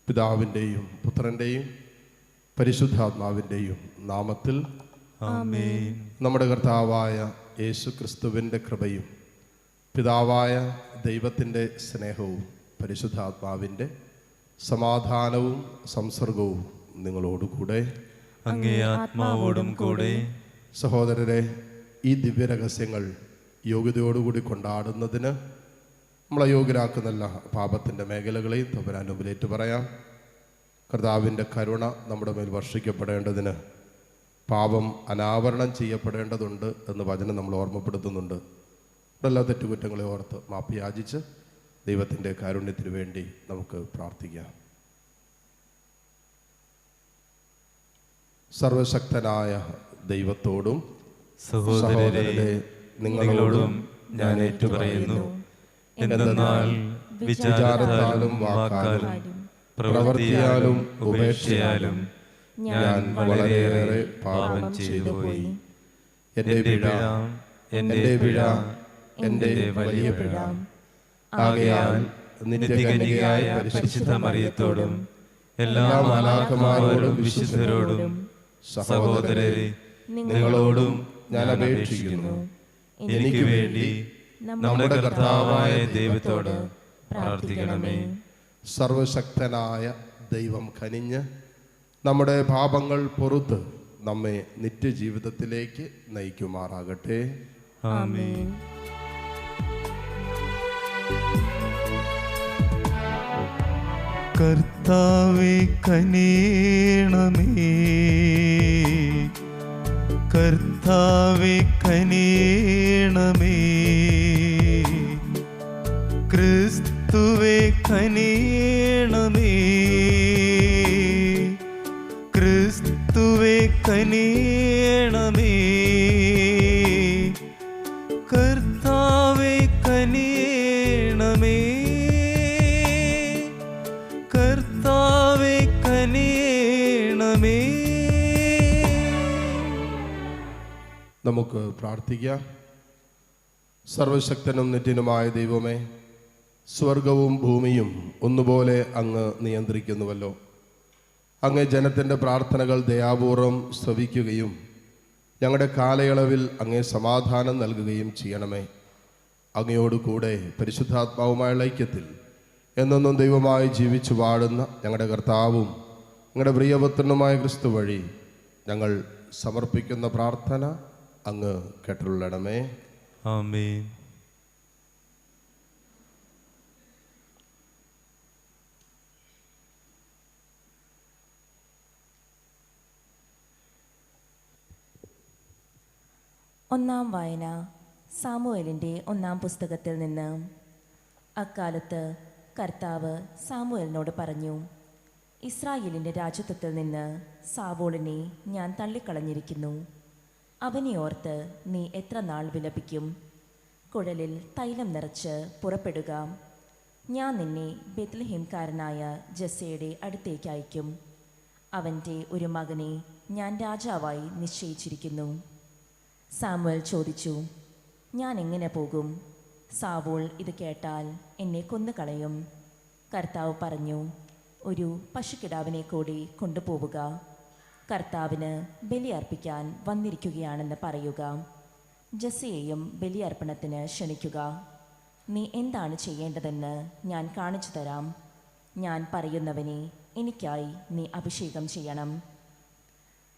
പിതാവിൻ്റെയും പുത്രൻ്റെയും പരിശുദ്ധാത്മാവിൻ്റെയും നാമത്തിൽ ആമേൻ. നമ്മുടെ കർത്താവായ യേശു ക്രിസ്തുവിൻ്റെ കൃപയും പിതാവായ ദൈവത്തിൻ്റെ സ്നേഹവും പരിശുദ്ധാത്മാവിൻ്റെ സമാധാനവും സംസർഗവും നിങ്ങളോടുകൂടെ അങ്ങേ ആത്മാവോടും കൂടെ. സഹോദരരെ, ഈ ദിവ്യരഹസ്യങ്ങൾ യോഗ്യതയോടുകൂടി കൊണ്ടാടുന്നതിന് നമ്മളെ യോഗ്യരാക്കുന്നല്ല പാപത്തിൻ്റെ മേഖലകളെയും തമ്പുരാൻ്റെ മുമ്പിലേറ്റ് പറയാം. കർത്താവിൻ്റെ കരുണ നമ്മുടെ മേൽ വർഷിക്കപ്പെടേണ്ടതിന് പാപം അനാവരണം ചെയ്യപ്പെടേണ്ടതുണ്ട് എന്ന് വചനം നമ്മൾ ഓർമ്മപ്പെടുത്തുന്നുണ്ട്. എല്ലാ തെറ്റുകുറ്റങ്ങളെ ഓർത്ത് മാപ്പ് യാചിച്ച് ദൈവത്തിൻ്റെ കാരുണ്യത്തിന് വേണ്ടി നമുക്ക് പ്രാർത്ഥിക്കാം. സർവശക്തനായ ദൈവത്തോടും സഹോദരരെ നിങ്ങളോടും ഞാൻ ഏറ്റുപറയുന്നു. എന്തെന്നാൽ വിചാരത്താലും വാക്കാലും പ്രവൃത്തിയാലും ഉപേക്ഷയാലും ഞാൻ വളരെയേറെ പാപം ചെയ്തുപോയി. എൻ്റെ പിഴ, എൻ്റെ വലിയ പിഴ. ആകയാൽ നിത്യകന്യകയായ പരിശുദ്ധ മറിയത്തോടും എല്ലാ മാലാഖമാരോടും വിശുദ്ധരോടും സഹോദരരെ നിങ്ങളോടും ഞാൻ അപേക്ഷിക്കുന്നു, എനിക്ക് വേണ്ടി നമ്മുടെ കർത്താവായ ദൈവത്തോട് പ്രാർത്ഥിക്കണമേ. സർവശക്തനായ ദൈവം കനിഞ്ഞ് നമ്മുടെ പാപങ്ങൾ പൊറുത്ത് നമ്മെ നിത്യജീവിതത്തിലേക്ക് നയിക്കുമാറാകട്ടെ. ആമേൻ. കർത്താവേ കനിയണമേ, കർത്താവേ കനിയണമേ, ക്രിസ്തുവേ കനിയണമേ, ക്രിസ്തുവേ കനിയണമേ, കർത്താവേ കനിയണമേ, കർത്താവേ കനിയണമേ. നമുക്ക് പ്രാർത്ഥിക്കാം. സർവശക്തനും നിത്യനുമായ ദൈവമേ, സ്വർഗവും ഭൂമിയും ഒന്നുപോലെ അങ്ങ് നിയന്ത്രിക്കുന്നുവല്ലോ. അങ്ങ് ജനത്തിൻ്റെ പ്രാർത്ഥനകൾ ദയാപൂർവം ശ്രവിക്കുകയും ഞങ്ങളുടെ കാലയളവിൽ അങ്ങേ സമാധാനം നൽകുകയും ചെയ്യണമേ. അങ്ങയോട് കൂടെ പരിശുദ്ധാത്മാവുമായുള്ള ഐക്യത്തിൽ എന്നെന്നും ദൈവമായി ജീവിച്ചു വാഴുന്ന ഞങ്ങളുടെ കർത്താവും ഞങ്ങളുടെ പ്രിയപുത്രനുമായ ക്രിസ്തു വഴി ഞങ്ങൾ സമർപ്പിക്കുന്ന പ്രാർത്ഥന അങ്ങ് കേട്ടുള്ളണമേ. ആമേൻ. ഒന്നാം വായന സാമുവേലിൻ്റെ ഒന്നാം പുസ്തകത്തിൽ നിന്ന്. അക്കാലത്ത് കർത്താവ് സാമുവേലിനോട് പറഞ്ഞു, ഇസ്രായേലിൻ്റെ രാജത്വത്തിൽ നിന്ന് സാവോളിനെ ഞാൻ തള്ളിക്കളഞ്ഞിരിക്കുന്നു. അവനെ ഓർത്ത് നീ എത്ര നാൾ വിലപിക്കും? കുഴലിൽ തൈലം നിറച്ച് പുറപ്പെടുക. ഞാൻ നിന്നെ ബെത്ലഹേംകാരനായ ജസ്സയുടെ അടുത്തേക്ക് അയക്കും. അവൻ്റെ ഒരു മകനെ ഞാൻ രാജാവായി നിശ്ചയിച്ചിരിക്കുന്നു. സാമുവേൽ ചോദിച്ചു, ഞാൻ എങ്ങനെ പോകും? സാവൂൾ ഇത് കേട്ടാൽ എന്നെ കൊന്നുകളയും. കർത്താവ് പറഞ്ഞു, ഒരു പശുക്കിടാവിനെ കൂടി കൊണ്ടുപോവുക. കർത്താവിന് ബലിയർപ്പിക്കാൻ വന്നിരിക്കുകയാണെന്ന് പറയുക. ജസ്സയെയും ബലിയർപ്പണത്തിന് ക്ഷണിക്കുക. നീ എന്താണ് ചെയ്യേണ്ടതെന്ന് ഞാൻ കാണിച്ചു തരാം. ഞാൻ പറയുന്നവനെ എനിക്കായി നീ അഭിഷേകം ചെയ്യണം.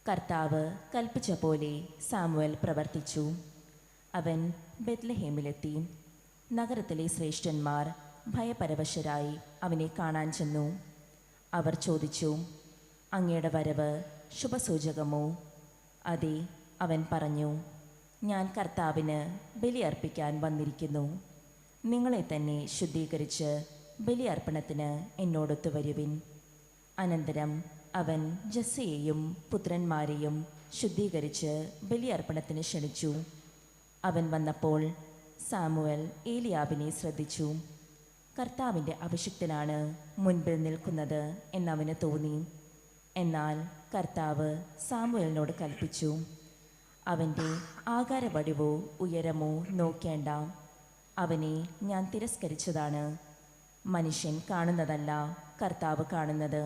കർത്താവ് കൽപ്പിച്ച പോലെ സാമുവേൽ പ്രവർത്തിച്ചു. അവൻ ബെത്ലഹേമിലെത്തി. നഗരത്തിലെ ശ്രേഷ്ഠന്മാർ ഭയപരവശരായി അവനെ കാണാൻ ചെന്നു. അവർ ചോദിച്ചു, അങ്ങയുടെ വരവ് ശുഭസൂചകമോ? അതെ, അവൻ പറഞ്ഞു, ഞാൻ കർത്താവിന് ബലിയർപ്പിക്കാൻ വന്നിരിക്കുന്നു. നിങ്ങളെ തന്നെ ശുദ്ധീകരിച്ച് ബലിയർപ്പണത്തിന് എന്നോടൊത്തു വരുവിൻ. അനന്തരം അവൻ ജസ്സയെയും പുത്രന്മാരെയും ശുദ്ധീകരിച്ച് ബലിയർപ്പണത്തിന് ക്ഷണിച്ചു. അവൻ വന്നപ്പോൾ സാമുവേൽ ഏലിയാബിനെ ശ്രദ്ധിച്ചു. കർത്താവിൻ്റെ അഭിഷിക്തനാണ് മുൻപിൽ നിൽക്കുന്നത് എന്നവന് തോന്നി. എന്നാൽ കർത്താവ് സാമുവേലിനോട് കൽപ്പിച്ചു, അവൻ്റെ ആകാരവടിവോ ഉയരമോ നോക്കേണ്ട. അവനെ ഞാൻ തിരസ്കരിച്ചതാണ്. മനുഷ്യൻ കാണുന്നതല്ല കർത്താവ് കാണുന്നത്.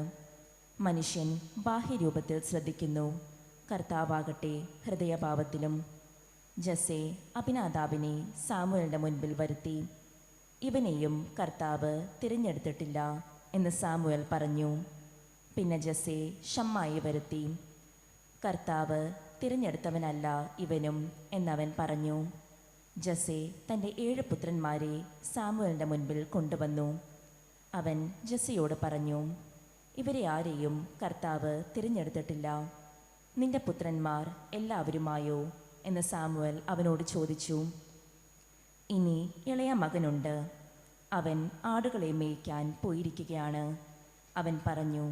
മനുഷ്യൻ ബാഹ്യരൂപത്തിൽ ശ്രദ്ധിക്കുന്നു, കർത്താവാകട്ടെ ഹൃദയഭാവത്തിലും. ജസ്സെ അബിനാദാബിനെ സാമുവേലിന്റെ മുൻപിൽ വരുത്തി. ഇവനെയും കർത്താവ് തിരഞ്ഞെടുത്തിട്ടില്ല എന്ന് സാമുവേൽ പറഞ്ഞു. പിന്നെ ജസ്സെ ഷമ്മായി വരുത്തി. കർത്താവ് തിരഞ്ഞെടുത്തവനല്ല ഇവനും എന്നവൻ പറഞ്ഞു. ജസ്സെ തൻ്റെ 7 പുത്രന്മാരെ സാമുവേലിന്റെ മുൻപിൽ കൊണ്ടുവന്നു. അവൻ ജസ്സെയോട് പറഞ്ഞു, ഇവരെ ആരെയും കർത്താവ് തിരഞ്ഞെടുത്തിട്ടില്ല. നിന്റെ പുത്രന്മാർ എല്ലാവരുമായോ എന്ന് സാമുവേൽ അവനോട് ചോദിച്ചു. ഇനി ഇളയ മകനുണ്ട്, അവൻ ആടുകളെ മേയ്ക്കാൻ പോയിരിക്കുകയാണ്. അവൻ പറഞ്ഞു.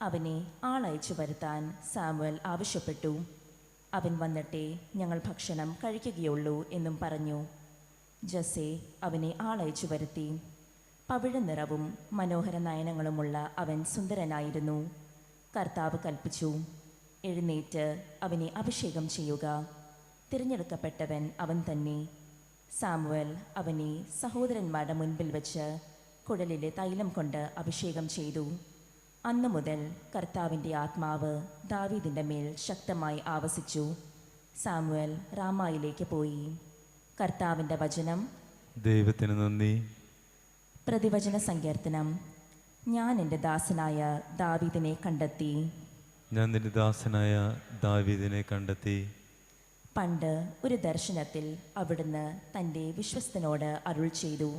അവനെ ആളയച്ചു വരുത്താൻ സാമുവേൽ ആവശ്യപ്പെട്ടു. അവൻ വന്നിട്ടേ ഞങ്ങൾ ഭക്ഷണം കഴിക്കുകയുള്ളൂ എന്നും പറഞ്ഞു. ജസ്സെ അവനെ ആളയച്ചു വരുത്തി. പവിഴ നിറവും മനോഹര നയനങ്ങളുമുള്ള അവൻ സുന്ദരനായിരുന്നു. കർത്താവ് കൽപ്പിച്ചു, എഴുന്നേറ്റ് അവനെ അഭിഷേകം ചെയ്യുക. തിരഞ്ഞെടുക്കപ്പെട്ടവൻ അവൻ തന്നെ. സാമുവേൽ അവനെ സഹോദരന്മാരുടെ മുൻപിൽ വെച്ച് കുഴലിലെ തൈലം കൊണ്ട് അഭിഷേകം ചെയ്തു. അന്നു മുതൽ കർത്താവിൻ്റെ ആത്മാവ് ദാവീദിൻ്റെ മേൽ ശക്തമായി ആവസിച്ചു. സാമുവേൽ റാമായിലേക്ക് പോയി. കർത്താവിൻ്റെ വചനം. ദൈവത്തിന് നന്ദി. പ്രതിവചന സങ്കീർത്തനം. ഞാൻ എൻ്റെ ദാസനായ ദാവീദിനെ കണ്ടെത്തി. ഞാൻ നിന്റെ ദാസനായ ദാവീദിനെ കണ്ടെത്തി. പണ്ട് ഒരു ദർശനത്തിൽ അവിടുന്ന് തൻ്റെ വിശ്വസ്തനോട് അരുൾ ചെയ്തു,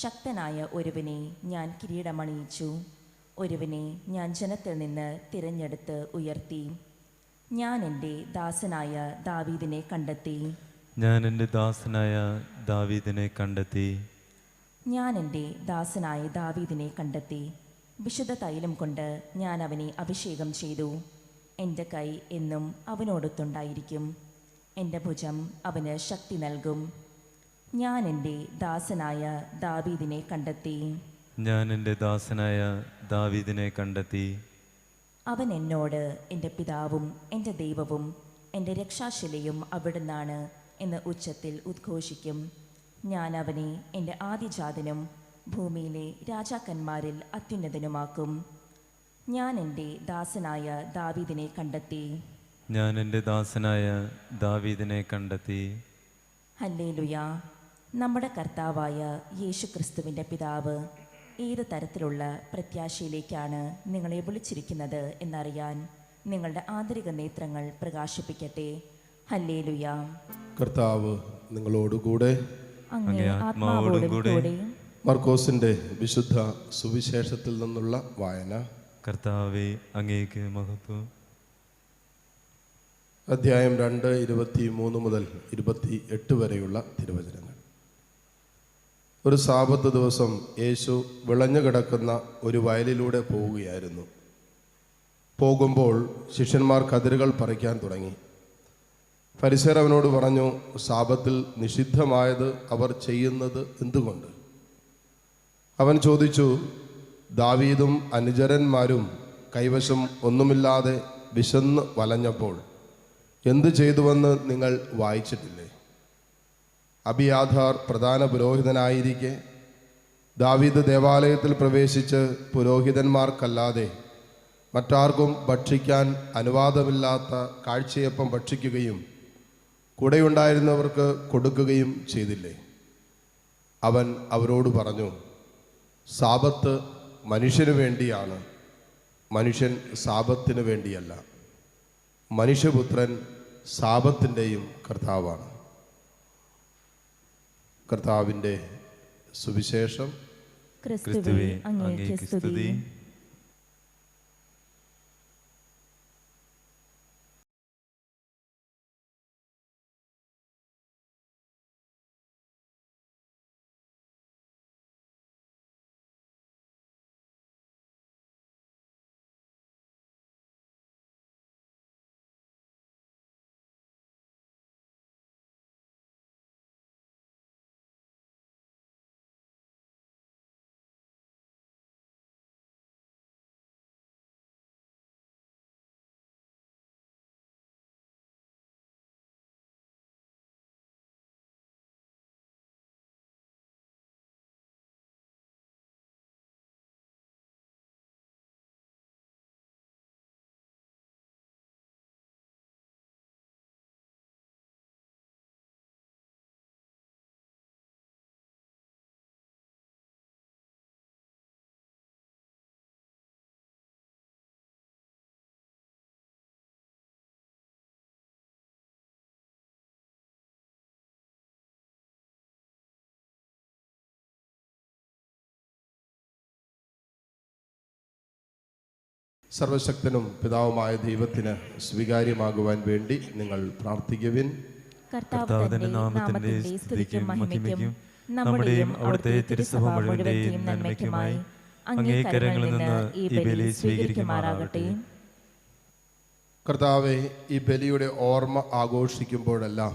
ശക്തനായ ഒരുവനെ ഞാൻ കിരീടമണിയിച്ചു, ഒരുവനെ ഞാൻ ജനത്തിൽ നിന്ന് തിരഞ്ഞെടുത്ത് ഉയർത്തി. ഞാൻ എൻ്റെ ദാസനായ ദാവീദിനെ കണ്ടെത്തി. ഞാൻ എൻ്റെ ദാസനായ ദാവീദിനെ കണ്ടെത്തി. ഞാൻ എൻ്റെ ദാസനായ ദാവീദിനെ കണ്ടെത്തി. വിശുദ്ധ തൈലം കൊണ്ട് ഞാൻ അവനെ അഭിഷേകം ചെയ്തു. എൻ്റെ കൈ എന്നും അവനോടൊത്തുണ്ടായിരിക്കും. എൻ്റെ ഭുജം അവന് ശക്തി നൽകും. ഞാൻ എൻ്റെ ദാസനായ ദാവീദിനെ കണ്ടെത്തി. ഞാൻ എൻ്റെ ദാസനായ ദാവീദിനെ കണ്ടെത്തി. അവൻ എന്നോട് എൻ്റെ പിതാവും എൻ്റെ ദൈവവും എൻ്റെ രക്ഷാശിലയും അവിടുന്നാണ് എന്ന് ഉച്ചത്തിൽ ഉദ്ഘോഷിക്കും. ഞാൻ അവനെ എൻ്റെ ആദിജാതനും ഭൂമിയിലെ രാജാക്കന്മാരിൽ അത്യുന്നതനുമാക്കും. ഞാൻ എൻ്റെ ദാസനായ ദാവീദിനെ കണ്ടെത്തി. ഞാൻ എൻ്റെ ദാസനായ ദാവീദിനെ കണ്ടെത്തി. ഹല്ലേലൂയ. നമ്മുടെ കർത്താവായ യേശു ക്രിസ്തുവിൻ്റെ പിതാവ് ഏത് തരത്തിലുള്ള പ്രത്യാശയിലേക്കാണ് നിങ്ങളെ വിളിച്ചിരിക്കുന്നത് എന്നറിയാൻ നിങ്ങളുടെ ആന്തരിക നേത്രങ്ങൾ പ്രകാശിപ്പിക്കട്ടെ. ഹല്ലേലൂയ. കർത്താവ് നിങ്ങളോടുകൂടെ. അങ്ങേ ആത്മാവോടും കൂടെ. മർക്കോസിന്റെ വിശുദ്ധ സുവിശേഷത്തിൽ നിന്നുള്ള വായന. കർത്താവേ, അങ്ങേക്ക് മഹത്വം. അധ്യായം 2, 23 മുതൽ 28 വരെയുള്ള തിരുവചനങ്ങൾ. ഒരു സാബത്ത് ദിവസം യേശു വിളഞ്ഞു കിടക്കുന്ന ഒരു വയലിലൂടെ പോവുകയായിരുന്നു. പോകുമ്പോൾ ശിഷ്യന്മാർ കതിരുകൾ പറിക്കാൻ തുടങ്ങി. ഫരിസേയർ അവനോട് പറഞ്ഞു, സാബത്തിൽ നിഷിദ്ധമായത് അവർ ചെയ്യുന്നത് എന്തുകൊണ്ട്? അവൻ ചോദിച്ചു, ദാവീദും അനുചരന്മാരും കൈവശം ഒന്നുമില്ലാതെ വിശന്ന് വലഞ്ഞപ്പോൾ എന്തു ചെയ്തുവെന്ന് നിങ്ങൾ വായിച്ചിട്ടില്ലേ? അബിയാഥാർ പ്രധാന പുരോഹിതനായിരിക്കെ ദാവീദ് ദേവാലയത്തിൽ പ്രവേശിച്ച് പുരോഹിതന്മാർക്കല്ലാതെ മറ്റാർക്കും ഭക്ഷിക്കാൻ അനുവാദമില്ലാത്ത കാഴ്ചയപ്പം ഭക്ഷിക്കുകയും കൂടെയുണ്ടായിരുന്നവർക്ക് കൊടുക്കുകയും ചെയ്തില്ലേ? അവൻ അവരോട് പറഞ്ഞു, സാബത്ത് മനുഷ്യന് വേണ്ടിയാണ്, മനുഷ്യൻ സാബത്തിന് വേണ്ടിയല്ല. മനുഷ്യപുത്രൻ സാബത്തിൻ്റെയും കർത്താവാണ്. കർത്താവിൻ്റെ സുവിശേഷം. ക്രിസ്തുവേ, അങ്ങേക്ക് സ്തുതി. സർവശക്തനും പിതാവുമായ ദൈവത്തിന് സ്വീകാര്യമാകുവാൻ വേണ്ടി നിങ്ങൾ പ്രാർത്ഥിക്കുവിൻ. കർത്താവ് തന്റെ നാമത്തിന്റെ സ്തുതിക്കും മഹിമയ്ക്കും നമ്മുടെയും അവിടുത്തെ തിരുസഭ മുഴുവന്റെയും നന്മയ്ക്കുമായി അങ്ങേ കരങ്ങളിൽ നിന്ന് ഈ ബലി സ്വീകരിക്കുമാറാകട്ടെ. കർത്താവെ, ഈ ബലിയുടെ ഓർമ്മ ആഘോഷിക്കുമ്പോഴെല്ലാം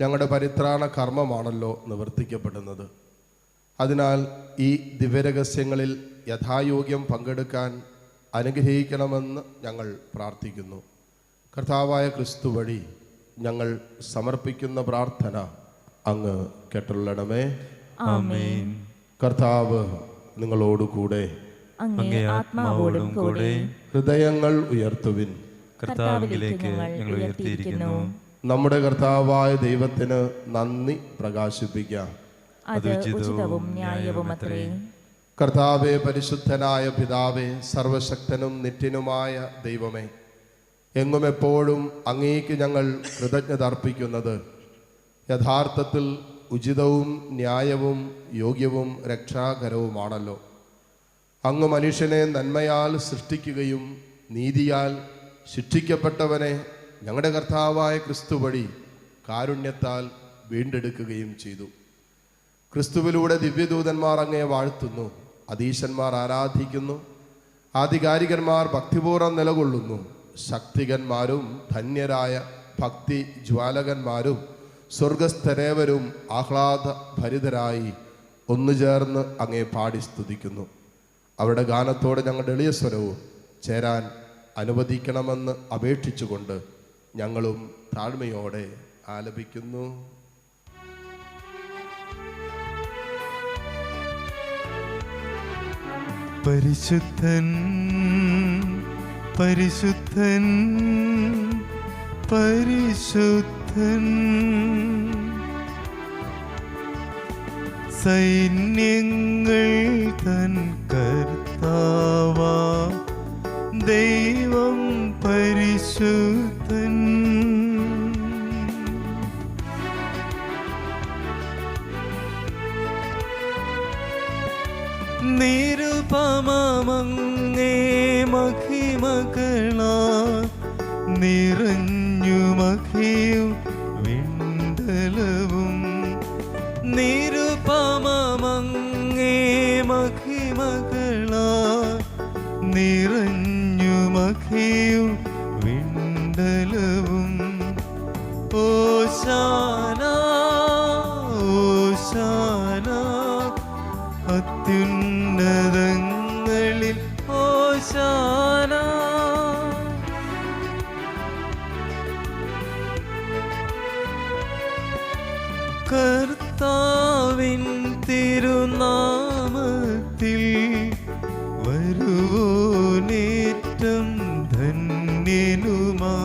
ഞങ്ങളുടെ പരിത്രാണ കർമ്മമാണല്ലോ നിവർത്തിക്കപ്പെടുന്നത്. അതിനാൽ ഈ ദിവ്യരഹസ്യങ്ങളിൽ യഥായോഗ്യം പങ്കെടുക്കാൻ അനുഗ്രഹിക്കണമെന്ന് ഞങ്ങൾ പ്രാർത്ഥിക്കുന്നു. കർത്താവായ ക്രിസ്തു വഴി ഞങ്ങൾ സമർപ്പിക്കുന്ന പ്രാർത്ഥന അങ്ങ് കേട്ടുള്ളണമേ. ആമേൻ. കർത്താവ് നിങ്ങളോടുകൂടെ, അങ്ങേ ആത്മാവോടും കൂടെ. ഹൃദയങ്ങൾ ഉയർത്തുവിൻ. കർത്താവിലേക്ക് ഞങ്ങൾ ഉയർത്തിയിരിക്കുന്നു. നമ്മുടെ കർത്താവായ ദൈവത്തിന് നന്ദി പ്രകാശിപ്പിക്കാം. അത് ഉചിതവും ന്യായവുമത്രേ. കർത്താവേ, പരിശുദ്ധനായ പിതാവേ, സർവശക്തനും നിത്യനുമായ ദൈവമേ, എങ്ങും എപ്പോഴും അങ്ങേക്ക് ഞങ്ങൾ കൃതജ്ഞത അർപ്പിക്കുന്നത് യഥാർത്ഥത്തിൽ ഉചിതവും ന്യായവും യോഗ്യവും രക്ഷാകരവുമാണല്ലോ. അങ്ങ് മനുഷ്യനെ നന്മയാൽ സൃഷ്ടിക്കുകയും നീതിയാൽ ശിക്ഷിക്കപ്പെട്ടവനെ ഞങ്ങളുടെ കർത്താവായ ക്രിസ്തു വഴി കാരുണ്യത്താൽ വീണ്ടെടുക്കുകയും ചെയ്തു. ക്രിസ്തുവിലൂടെ ദിവ്യദൂതന്മാർ അങ്ങയെ വാഴ്ത്തുന്നു, അധീശന്മാർ ആരാധിക്കുന്നു, ആധികാരികന്മാർ ഭക്തിപൂർവ്വം നിലകൊള്ളുന്നു. ശക്തികന്മാരും ധന്യരായ ഭക്തി ജ്വാലകന്മാരും സ്വർഗസ്ഥരേവരും ആഹ്ലാദ ഭരിതരായി ഒന്നുചേർന്ന് അങ്ങയെ പാടി സ്തുതിക്കുന്നു. അവരുടെ ഗാനത്തോടെ ഞങ്ങളുടെ എളിയ സ്വരവും ചേരാൻ അനുവദിക്കണമെന്ന് അപേക്ഷിച്ചുകൊണ്ട് ഞങ്ങളും താഴ്മയോടെ ആലപിക്കുന്നു. പരിശുദ്ധൻ പരിശുദ്ധൻ പരിശുദ്ധൻ, സൈന്യങ്ങൾ തൻ കർത്താവാ ദൈവം പരിശുദ്ധൻ. നിരുപമങ്ങേ മഹിമകളാ നിറഞ്ഞു മഹിയും വിണ്ടലവും. നിരുപമങ്ങേ മഹിമകളാ നിറഞ്ഞു മഹിയും വിണ്ടലവും. ഓശാന ഓശാന അത്യുന്നതങ്ങളിൽ ഓശാന. കർത്താവിൻ തിരുനാമത്തിൽ വരുവോനേറ്റം ധന്യനുമാ.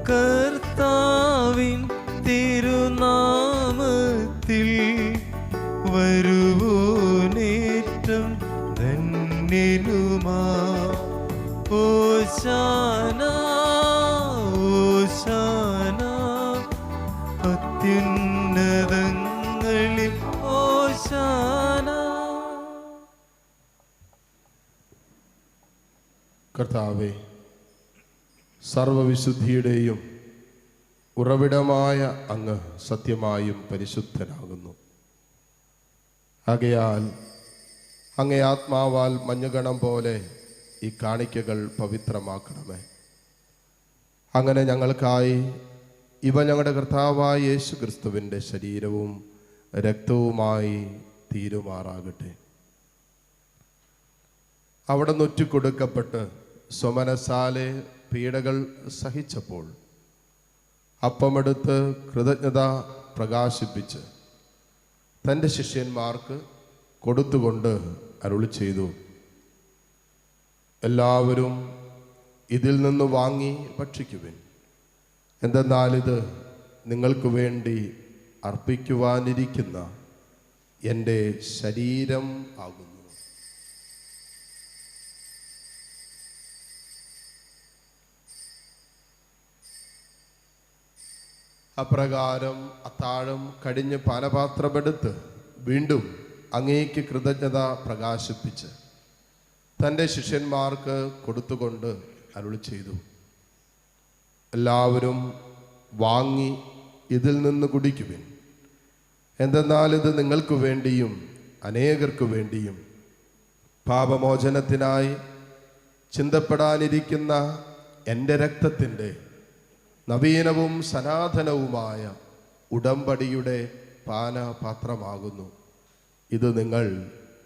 കർത്താവിൻ തിരുനാമത്തിൽ വരുവോനേറ്റം ധന്യനുമാ. ഓശാന ഓശാന അത്യുന്നതങ്ങളിൽ ഓശാന. കർത്താവേ, സർവവിശുദ്ധിയുടെയും ഉറവിടമായ അങ്ങ് സത്യമായും പരിശുദ്ധനാകുന്നു. ആകയാൽ അങ്ങേ ആത്മാവാൽ മഞ്ഞുകണം പോലെ ഈ കാണിക്കകൾ പവിത്രമാക്കണമേ. അങ്ങനെ ഞങ്ങൾക്കായി ഇവ ഞങ്ങളുടെ കർത്താവായ യേശു ക്രിസ്തുവിൻ്റെ ശരീരവും രക്തവുമായി തീരുമാറാകട്ടെ. അവിടെ നൊറ്റിക്കൊടുക്കപ്പെട്ട് സ്വമനസാലെ പീഡകൾ സഹിച്ചപ്പോൾ അപ്പമെടുത്ത് കൃതജ്ഞത പ്രകാശിപ്പിച്ച് തൻ്റെ ശിഷ്യന്മാർക്ക് കൊടുത്തുകൊണ്ട് അരുളി ചെയ്തു, എല്ലാവരും ഇതിൽ നിന്ന് വാങ്ങി ഭക്ഷിക്കുവിൻ. എന്തെന്നാൽ ഇത് നിങ്ങൾക്ക് വേണ്ടി അർപ്പിക്കുവാനിരിക്കുന്ന എൻ്റെ ശരീരം ആകുന്നു. അപ്രകാരം അത്താഴം കഴിഞ്ഞ് പാനപാത്രമെടുത്ത് വീണ്ടും അങ്ങേക്ക് കൃതജ്ഞത പ്രകാശിപ്പിച്ച് തൻ്റെ ശിഷ്യന്മാർക്ക് കൊടുത്തുകൊണ്ട് അരുളി ചെയ്തു, എല്ലാവരും വാങ്ങി ഇതിൽ നിന്ന് കുടിക്കുവിൻ. എന്തെന്നാൽ ഇത് നിങ്ങൾക്ക് വേണ്ടിയും അനേകർക്ക് വേണ്ടിയും പാപമോചനത്തിനായി ചിന്തപ്പെടാനിരിക്കുന്ന എൻ്റെ രക്തത്തിൻ്റെ നവീനവും സനാതനവുമായ ഉടമ്പടിയുടെ പാനപാത്രമാകുന്നു. ഇത് നിങ്ങൾ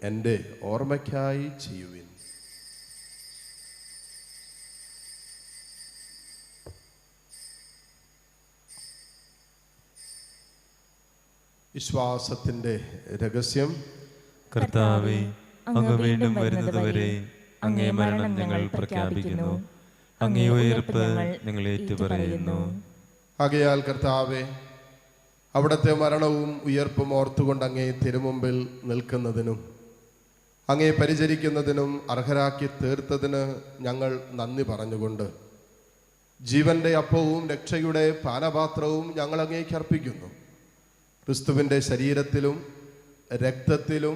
എൻ്റെ ഓർമ്മയ്ക്കായി ചെയ്യുവിൻ. വിശ്വാസത്തിൻ്റെ രഹസ്യം. കർത്താവേ, അങ്ങ് വീണ്ടും വരുന്നതുവരെ അങ്ങേ മരണം ഞങ്ങൾ പ്രഖ്യാപിക്കുന്നു, അങ്ങേ ഉയർപ്പ് ഞങ്ങൾ ഏറ്റുപറയുന്നു. ആകയാൽ കർത്താവേ, അവിടുത്തെ മരണവും ഉയർപ്പും ഓർത്തുകൊണ്ട് അങ്ങേ തിരുമുമ്പിൽ നിൽക്കുന്നതിനും അങ്ങേ പരിചരിക്കുന്നതിനും അർഹരാക്കി തീർത്തതിന് ഞങ്ങൾ നന്ദി പറഞ്ഞുകൊണ്ട് ജീവന്റെ അപ്പവും രക്ഷയുടെ പാനപാത്രവും ഞങ്ങൾ അങ്ങേക്ക് അർപ്പിക്കുന്നു. ക്രിസ്തുവിൻ്റെ ശരീരത്തിലും രക്തത്തിലും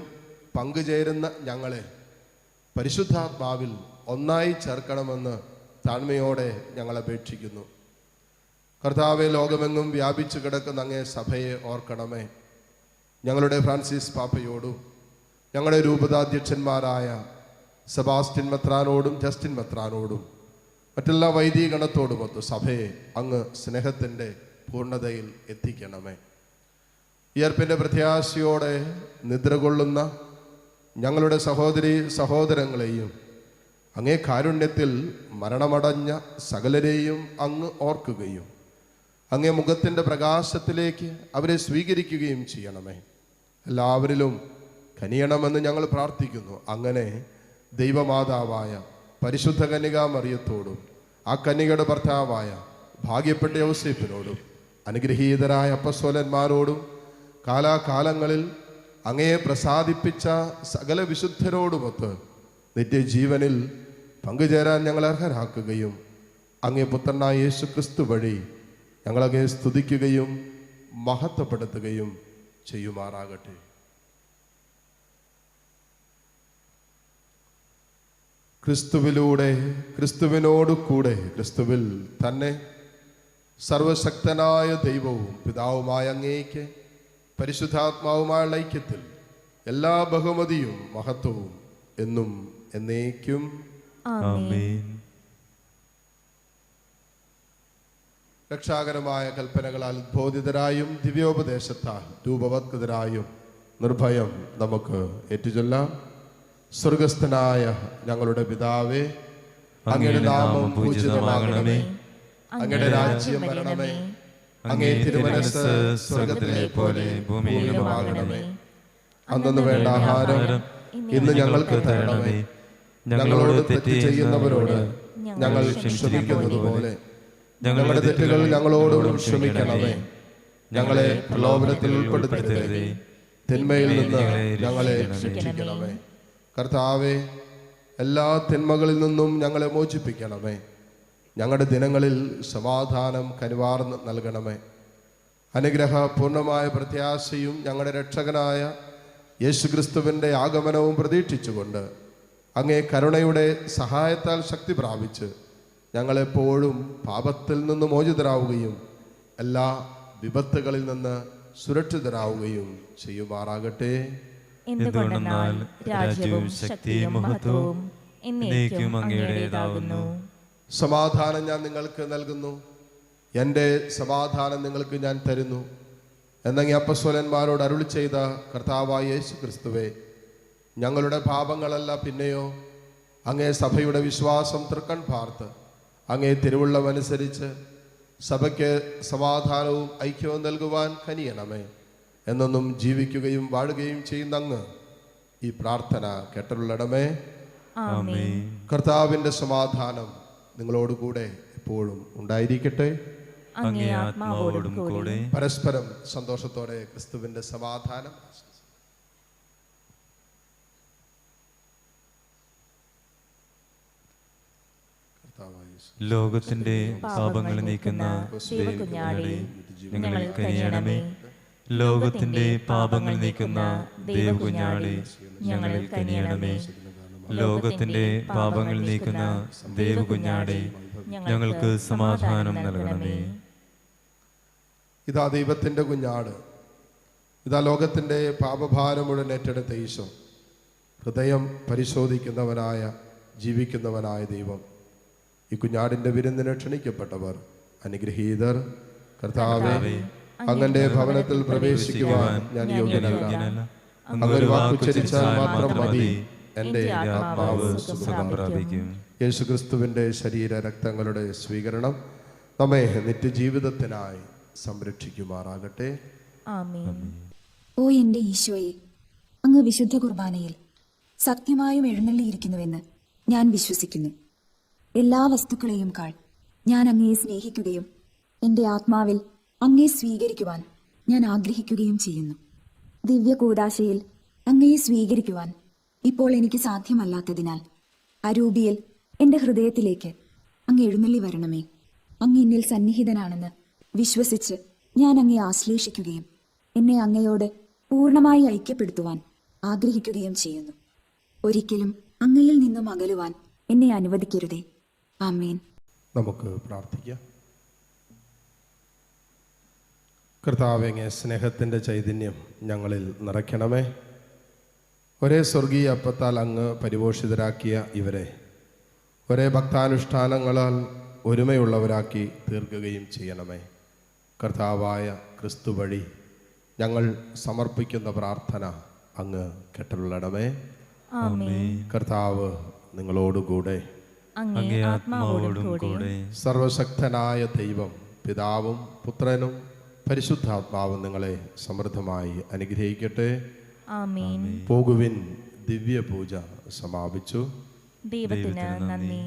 പങ്കുചേരുന്ന ഞങ്ങളെ പരിശുദ്ധാത്മാവിൽ ഒന്നായി ചേർക്കണമെന്ന് താഴ്മയോടെ ഞങ്ങൾ അപേക്ഷിക്കുന്നു. കർത്താവെ, ലോകമെങ്ങും വ്യാപിച്ചു കിടക്കുന്ന അങ്ങേ സഭയെ ഓർക്കണമേ. ഞങ്ങളുടെ ഫ്രാൻസിസ് പാപ്പയോടും ഞങ്ങളുടെ രൂപതാധ്യക്ഷന്മാരായ സെബാസ്റ്റ്യൻ മെത്രാനോടും ജസ്റ്റിൻ മെത്രാനോടും മറ്റെല്ലാ വൈദികഗണത്തോടുമൊത്ത് സഭയെ അങ്ങ് സ്നേഹത്തിൻ്റെ പൂർണ്ണതയിൽ എത്തിക്കണമേ. ഉയർപ്പിൻ്റെ പ്രത്യാശയോടെ നിദ്ര കൊള്ളുന്ന ഞങ്ങളുടെ സഹോദരീ സഹോദരങ്ങളെയും അങ്ങേ കാരുണ്യത്തിൽ മരണമടഞ്ഞ സകലരെയും അങ്ങ് ഓർക്കുകയും അങ്ങേ മുഖത്തിൻ്റെ പ്രകാശത്തിലേക്ക് അവരെ സ്വീകരിക്കുകയും ചെയ്യണമേ. എല്ലാവരിലും കനിയണമെന്ന് ഞങ്ങൾ പ്രാർത്ഥിക്കുന്നു. അങ്ങനെ ദൈവമാതാവായ പരിശുദ്ധ കന്യകാ മറിയത്തോടും ആ കന്യകയുടെ ഭർത്താവായ ഭാഗ്യപ്പെട്ട യൗസേപ്പിനോടും അനുഗ്രഹീതരായ അപ്പസ്തോലന്മാരോടും കാലാകാലങ്ങളിൽ അങ്ങയെ പ്രസാദിപ്പിച്ച സകല വിശുദ്ധരോടുമൊത്ത് നിത്യജീവനിൽ പങ്കുചേരാൻ ഞങ്ങൾ അർഹരാക്കുകയും അങ്ങേ പുത്രനായ യേശു ക്രിസ്തു വഴി ഞങ്ങളങ്ങേ സ്തുതിക്കുകയും മഹത്വപ്പെടുത്തുകയും ചെയ്യുമാറാകട്ടെ. ക്രിസ്തുവിലൂടെ, ക്രിസ്തുവിനോട് കൂടെ, ക്രിസ്തുവിൽ തന്നെ സർവശക്തനായ ദൈവവും പിതാവുമായ അങ്ങേക്ക് പരിശുദ്ധാത്മാവുമായുള്ള ഐക്യത്തിൽ എല്ലാ ബഹുമതിയും മഹത്വവും എന്നും എന്നേക്കും ആമേൻ. രക്ഷാകരമായ കൽപ്പനകളാൽ ഉദ്ബോധിതരായും ദിവ്യോപദേശത്താൽ രൂപവത്കൃതരായും നിർഭയം നമുക്ക് ഏറ്റുചൊല്ലാം. സ്വർഗസ്ഥനായ ഞങ്ങളുടെ പിതാവേ, അങ്ങയുടെ നാമം പൂജിതമാകണമേ, അങ്ങയുടെ രാജ്യം വരണമേ, അങ്ങേ തിരുമനസ്സ് സ്വർഗത്തിലെ പോലെ ഭൂമിയിലുമാകണമേ. അന്നു വേണ്ട ആഹാരം ഇന്ന് ഞങ്ങൾക്ക് തരണമേ. ഞങ്ങളോട് തെറ്റ് ചെയ്യുന്നവരോട് ഞങ്ങൾ ക്ഷമിക്കുന്നത് പോലെ ഞങ്ങളുടെ തെറ്റുകൾ ഞങ്ങളോടും ക്ഷമിക്കണമേ. ഞങ്ങളെ പ്രലോഭനത്തിൽ ഉൾപ്പെടുത്തരുതേ, തിന്മയിൽ നിന്ന് ഞങ്ങളെ രക്ഷിക്കണമേ. കർത്താവേ, എല്ലാ തിന്മകളിൽ നിന്നും ഞങ്ങളെ മോചിപ്പിക്കണമേ. ഞങ്ങളുടെ ദിനങ്ങളിൽ സമാധാനം കനിവാർന്ന് നൽകണമേ. അനുഗ്രഹപൂർണമായ പ്രത്യാശയും ഞങ്ങളുടെ രക്ഷകനായ യേശുക്രിസ്തുവിൻ്റെ ആഗമനവും പ്രതീക്ഷിച്ചുകൊണ്ട് അങ്ങേ കരുണയുടെ സഹായത്താൽ ശക്തി പ്രാപിച്ച് ഞങ്ങളെപ്പോഴും പാപത്തിൽ നിന്ന് മോചിതരാവുകയും എല്ലാ വിപത്തുകളിൽ നിന്ന് സുരക്ഷിതരാവുകയും ചെയ്യുമാറാകട്ടെ. എന്തുകൊണ്ടെന്നാൽ രാജ്യവും ശക്തിയും മഹത്വവും എന്നേക്കും അങ്ങയുടേതാകുന്നു. സമാധാനം ഞാൻ നിങ്ങൾക്ക് നൽകുന്നു, എൻ്റെ സമാധാനം നിങ്ങൾക്ക് ഞാൻ തരുന്നു എന്നങ്ങ് അപ്പസ്തോലന്മാരോട് അരുളി ചെയ്ത കർത്താവായ യേശു ക്രിസ്തുവേ, ഞങ്ങളുടെ പാപങ്ങളല്ല പിന്നെയോ അങ്ങേ സഭയുടെ വിശ്വാസം തൃക്കൺ പാർത്ത് അങ്ങേ തിരുവുള്ളമനുസരിച്ച് സഭയ്ക്ക് സമാധാനവും ഐക്യവും നൽകുവാൻ കനിയണമേ. എന്നൊന്നും ജീവിക്കുകയും വാഴുകയും ചെയ്യുന്ന അങ്ങ് ഈ പ്രാർത്ഥന കേട്ടരുളണമേ. ആമേൻ. കർത്താവിൻ്റെ സമാധാനം നിങ്ങളോടുകൂടെ എപ്പോഴും ഉണ്ടായിരിക്കട്ടെ. അങ്ങേ ആത്മാവോടും കൂടെ. പരസ്പരം സന്തോഷത്തോടെ ക്രിസ്തുവിൻ്റെ സമാധാനം ലോകത്തിന്റെ പാപങ്ങൾ നീക്കുന്ന ദൈവകുഞ്ഞാടേ, ഞങ്ങൾ കനിയണമേ. ലോകത്തിന്റെ പാപങ്ങൾ നീക്കുന്ന ദൈവകുഞ്ഞാടേ, ഞങ്ങൾ കനിയണമേ. ലോകത്തിന്റെ പാപങ്ങൾ നീക്കുന്ന ദേവകുഞ്ഞാടെ ഞങ്ങൾക്ക് സമാധാനം നൽകണമേ. ഇതാ ദൈവത്തിൻ്റെ കുഞ്ഞാട്, ഇതാ ലോകത്തിൻ്റെ പാപഭാരം മുഴുവൻ ഏറ്റെടുത്ത ഈശോ, ഹൃദയം പരിശോധിക്കുന്നവനായ ജീവിക്കുന്നവനായ ദൈവം. ഈ കുഞ്ഞാടിൻ്റെ വിരുന്നിന് ക്ഷണിക്കപ്പെട്ടവർ അനുഗ്രഹീതർ. കർത്താവേ, അങ്ങന്റെ ഭവനത്തിൽ പ്രവേശിക്കുവാൻ ഞാൻ യോഗ്യനല്ല. അങ്ങൊരു വാക്കുച്ചരിച്ചാൽ മാത്രം മതി, എൻ്റെ ആത്മാവ് സുഖം പ്രാപിക്കും. യേശുക്രിസ്തുവിൻ്റെ ശരീര രക്തങ്ങളുടെ സ്വീകരണം നമ്മെ നിത്യജീവിതത്തിനായി സംരക്ഷിക്കുമാറാകട്ടെ. ആമേൻ. ഓ എൻ്റെ ഈശോയെ, അങ്ങ് വിശുദ്ധ കുർബാനയിൽ സത്യമായും എഴുന്നള്ളിയിരിക്കുന്നുവെന്ന് ഞാൻ വിശ്വസിക്കുന്നു. എല്ലാ വസ്തുക്കളെയും കാൾ ഞാൻ അങ്ങയെ സ്നേഹിക്കുകയും എൻ്റെ ആത്മാവിൽ അങ്ങയെ സ്വീകരിക്കുവാൻ ഞാൻ ആഗ്രഹിക്കുകയും ചെയ്യുന്നു. ദിവ്യ കൂദാശയിൽ അങ്ങയെ സ്വീകരിക്കുവാൻ ഇപ്പോൾ എനിക്ക് സാധ്യമല്ലാത്തതിനാൽ അരൂപിയിൽ എൻ്റെ ഹൃദയത്തിലേക്ക് അങ്ങ് എഴുന്നള്ളി വരണമേ. അങ്ങ് എന്നിൽ സന്നിഹിതനാണെന്ന് വിശ്വസിച്ച് ഞാൻ അങ്ങയെ ആശ്ലേഷിക്കുകയും എന്നെ അങ്ങയോട് പൂർണ്ണമായി ഐക്യപ്പെടുത്തുവാൻ ആഗ്രഹിക്കുകയും ചെയ്യുന്നു. ഒരിക്കലും അങ്ങയിൽ നിന്നും അകലുവാൻ എന്നെ അനുവദിക്കരുതേ. ആമേൻ. നമുക്ക് പ്രാർത്ഥിക്കാം. കർത്താവേ, അങ്ങേ സ്നേഹത്തിൻ്റെ ചൈതന്യം ഞങ്ങളിൽ നിറയ്ക്കണമേ. ഒരേ സ്വർഗീയ അപ്പത്താൽ അങ്ങ് പരിപോഷിതരാക്കിയ ഇവരെ ഒരേ ഭക്താനുഷ്ഠാനങ്ങളാൽ ഒരുമയുള്ളവരാക്കി തീർക്കുകയും ചെയ്യണമേ. കർത്താവായ ക്രിസ്തു വഴി ഞങ്ങൾ സമർപ്പിക്കുന്ന പ്രാർത്ഥന അങ്ങ് കേട്ടരുളണമേ. കർത്താവ് നിങ്ങളോടുകൂടെ. അങ്ങേ ആത്മാവോടും കൂടെ. സർവശക്തനായ ദൈവം പിതാവും പുത്രനും പരിശുദ്ധാത്മാവും നിങ്ങളെ സമൃദ്ധമായി അനുഗ്രഹിക്കട്ടെ. ആമേൻ. പോകുവിൻ, ദിവ്യ പൂജ സമാപിച്ചു. ദൈവത്തിന് നന്ദി.